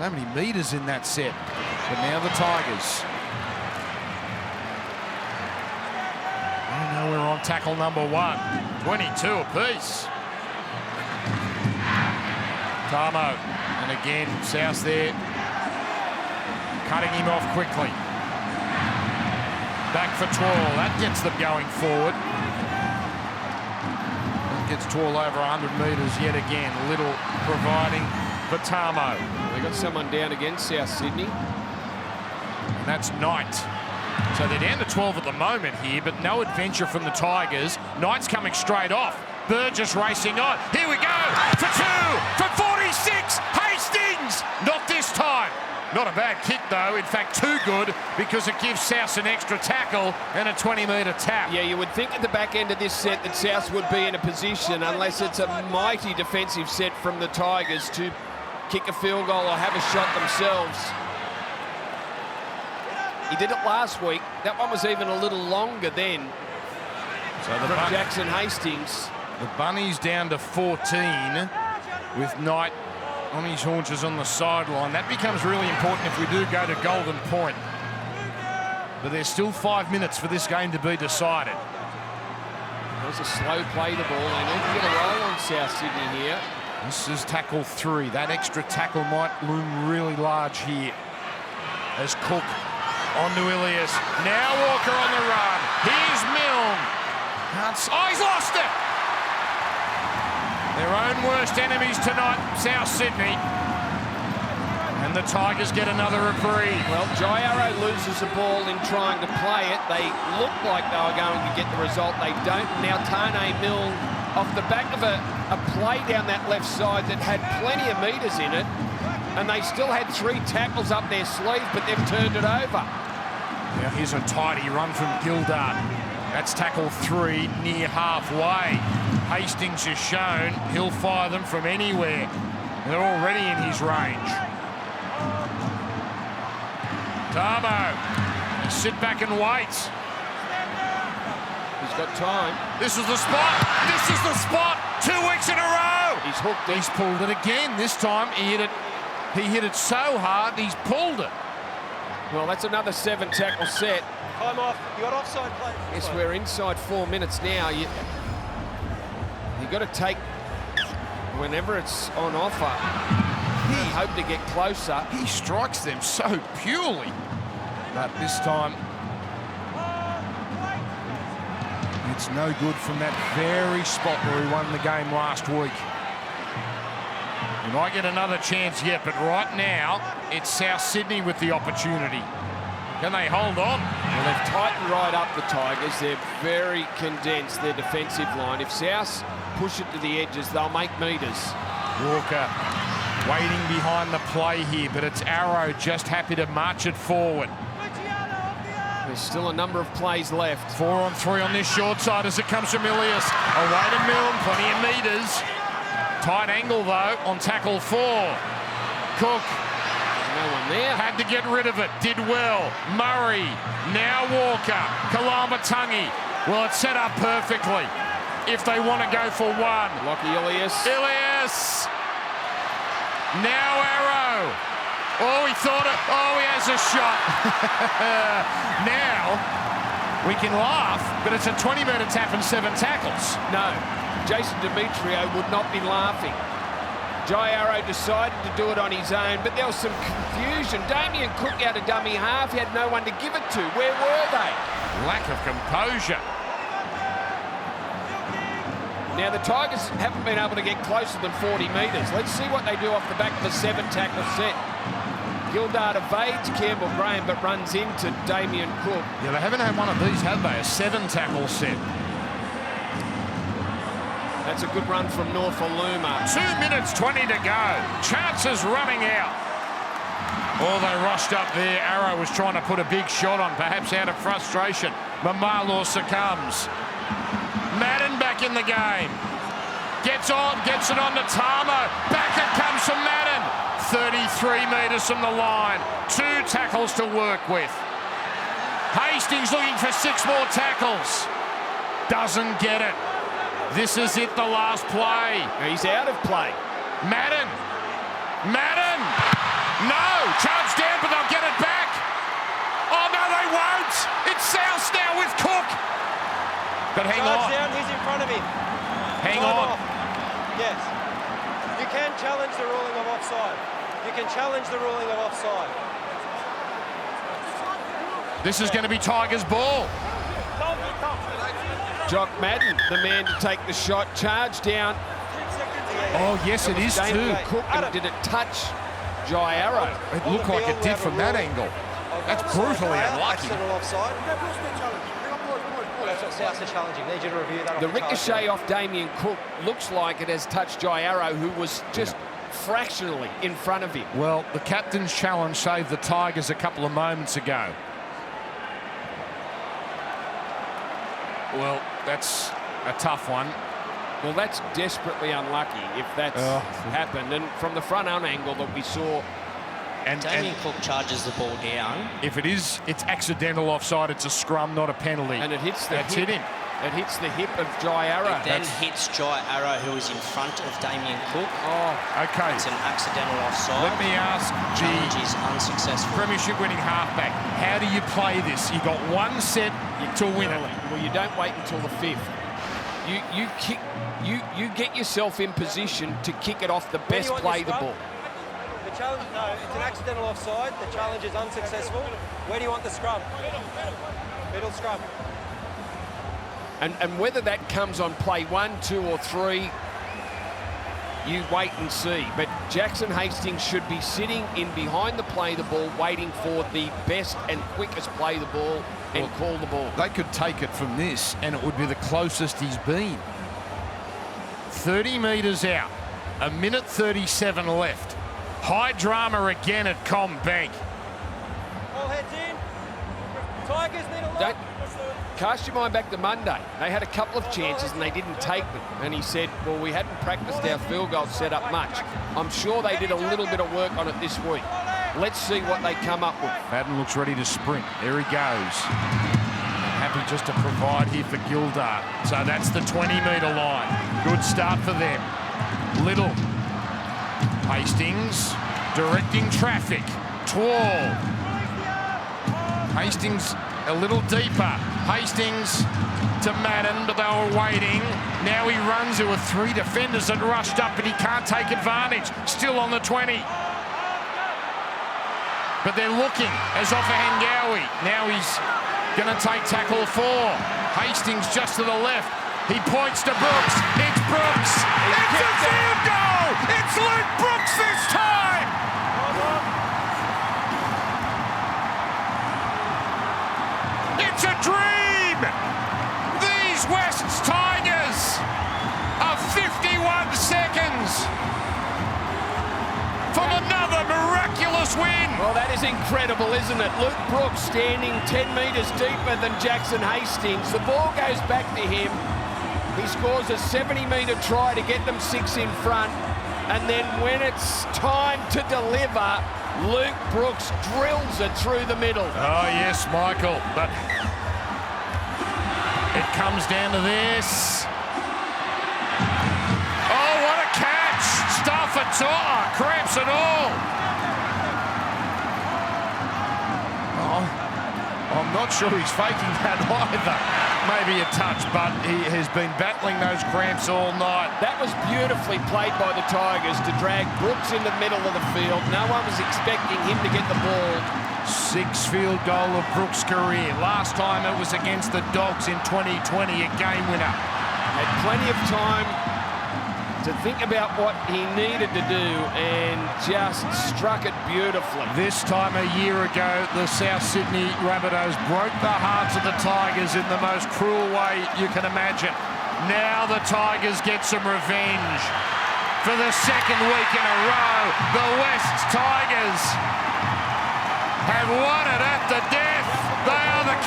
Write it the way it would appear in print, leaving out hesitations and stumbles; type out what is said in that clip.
So many metres in that set. But now the Tigers. And now we're on tackle number 1. 22 apiece. Tamo. And again, South there. Cutting him off quickly. Back for Twirl. That gets them going forward. That gets Twirl over 100 metres yet again. Little providing for Tamo. They got someone down against South Sydney. And that's Knight. So they're down to 12 at the moment here, but no adventure from the Tigers. Knight's coming straight off. Burgess racing on. Here we go. For 2. For 46. Hastings. Not this time. Not a bad kick, though. In fact, too good, because it gives South an extra tackle and a 20-metre tap. Yeah, you would think at the back end of this set that South would be in a position, unless it's a mighty defensive set from the Tigers, to kick a field goal or have a shot themselves. He did it last week. That one was even a little longer then. So from Jackson Hastings. The Bunnies down to 14 with Knight on his haunches on the sideline. That becomes really important if we do go to Golden Point. But there's still 5 minutes for this game to be decided. That was a slow play the ball. They need to get a roll on South Sydney here. This is tackle 3. That extra tackle might loom really large here. As Cook on to Ilias. Now Walker on the run. Here's Milne. Oh, he's lost it! Their own worst enemies tonight, South Sydney. And the Tigers get another reprieve. Well, Jairo loses the ball in trying to play it. They looked like they were going to get the result. They don't. Now Tane Milne, off the back of a play down that left side that had plenty of metres in it, and they still had 3 tackles up their sleeve, but they've turned it over. Now here's a tidy run from Gildart. That's tackle 3 near halfway. Hastings has shown he'll fire them from anywhere. They're already in his range. Tamo, sit back and wait. He's got time. This is the spot. This is the spot. 2 weeks in a row. He's hooked it. He's pulled it again. This time he hit it. He hit it so hard he's pulled it. Well, that's another 7 tackle set. Time off. You got offside play. Yes, we're inside 4 minutes now. You got to take whenever it's on offer. He hope to get closer. He strikes them so purely, but this time it's no good from that very spot where he won the game last week. He might get another chance yet, but right now it's South Sydney with the opportunity. Can they hold on? Well, they've tightened right up the Tigers. They're very condensed, their defensive line. If South push it to the edges, they'll make metres. Walker waiting behind the play here, but it's Arrow just happy to march it forward. There's still a number of plays left. 4 on 3 on this short side as it comes from Ilias. Away to Milne, plenty of metres. Tight angle, though, on tackle 4. Cook. No one there. Had to get rid of it. Did well. Murray. Now Walker. Kalamatangi. Well, it's set up perfectly if they want to go for 1. Lockie Ilias. Ilias. Now Arrow. Oh, he thought it. Oh, he has a shot. Now we can laugh, but it's a 20-metre tap and 7 tackles. No, Jason Demetrio would not be laughing. Jai Arrow decided to do it on his own, but there was some confusion. Damien Cook out of dummy half. He had no one to give it to. Where were they? Lack of composure. Now, the Tigers haven't been able to get closer than 40 metres. Let's see what they do off the back of a 7-tackle set. Gildart evades Campbell Graham, but runs into Damien Cook. Yeah, they haven't had one of these, have they? A 7-tackle set. That's a good run from Norfoluma. 2 minutes 20 to go. Chances running out. Oh, they rushed up there. Arrow was trying to put a big shot on, perhaps out of frustration. Mamalo succumbs. Madden back in the game. Gets it on to Tamo. Back it comes from Madden. 33 metres from the line. 2 tackles to work with. Hastings looking for 6 more tackles. Doesn't get it. This is it, the last play. He's out of play. Madden. No But hang Charge on. down, he's in front of him. Hang Time on. off. Yes. You can challenge the ruling of offside. You can challenge the ruling of offside. This is going to be Tigers' ball. Jock Madden, the man to take the shot, charged down. Oh, yes, it is too. Damien Cook, and did it touch Jai Arrow? It looked like it did from that angle. That's brutally unlucky. Offside. That's what Souths are challenging. Need you to review that. The ricochet off Damien Cook looks like it has touched Jai Arrow, who was just fractionally in front of him. Well, the captain's challenge saved the Tigers a couple of moments ago. Well, that's a tough one. Well, that's desperately unlucky if that's happened. And from the front on angle that we saw, And Damien Cook charges the ball down. if it's accidental offside, it's a scrum, not a penalty. and it hits the That's hip. hit him. It hits the hip of Jai Arrow. It then hits Jai Arrow, who is in front of Damien Cook. Oh, Okay. It's an accidental offside. Let me ask Challenge the is unsuccessful. Premiership winning halfback, how do you play this? You got one set to win it. well, you don't wait until the fifth. You kick. You get yourself in position to kick it off the best play the ball. The challenge, no, it's an accidental offside. The challenge is unsuccessful. Where do you want the scrum? Middle scrum. And whether that comes on play 1, 2 or 3, you wait and see. But Jackson Hastings should be sitting in behind the play the ball, waiting for the best and quickest play the ball and call the ball. They could take it from this, and it would be the closest he's been. 30 metres out, a minute 37 left. High drama again at Combank. All heads in. Tigers need a Don't lock. cast your mind back to Monday. They had a couple of chances and they didn't take them. And he said, well, we hadn't practiced our field goal setup much. I'm sure they did a little bit of work on it this week. Let's see what they come up with. Madden looks ready to sprint. There he goes. Happy just to provide here for Gildart. So that's the 20-metre line. Good start for them. Little. Hastings directing traffic. Twall. Hastings a little deeper. Hastings to Madden, but they were waiting. Now he runs. There were 3 defenders that rushed up, but he can't take advantage. Still on the 20. But they're looking as off a Hangawi. Now he's going to take tackle 4. Hastings just to the left. He points to Brooks. It's Brooks. It's a field goal. It's Luke Brooks this time. It's a dream. These Wests Tigers are 51 seconds from another miraculous win. Well, that is incredible, isn't it? Luke Brooks standing 10 metres deeper than Jackson Hastings. The ball goes back to him. He scores a 70-metre try to get them 6 in front. And then when it's time to deliver, Luke Brooks drills it through the middle. Oh, yes, Michael. But it comes down to this. Oh, what a catch. Stuff it all. Cramps it all. Oh, I'm not sure he's faking that either. Maybe a touch, but he has been battling those cramps all night. That was beautifully played by the Tigers to drag Brooks in the middle of the field. No one was expecting him to get the ball. 6th field goal of Brooks' career. Last time it was against the Dogs in 2020, a game winner. Had plenty of time to think about what he needed to do and just struck it beautifully. This time a year ago, the South Sydney Rabbitohs broke the hearts of the Tigers in the most cruel way you can imagine. Now the Tigers get some revenge. For the 2nd week in a row, the West Tigers have won it at the death. They are the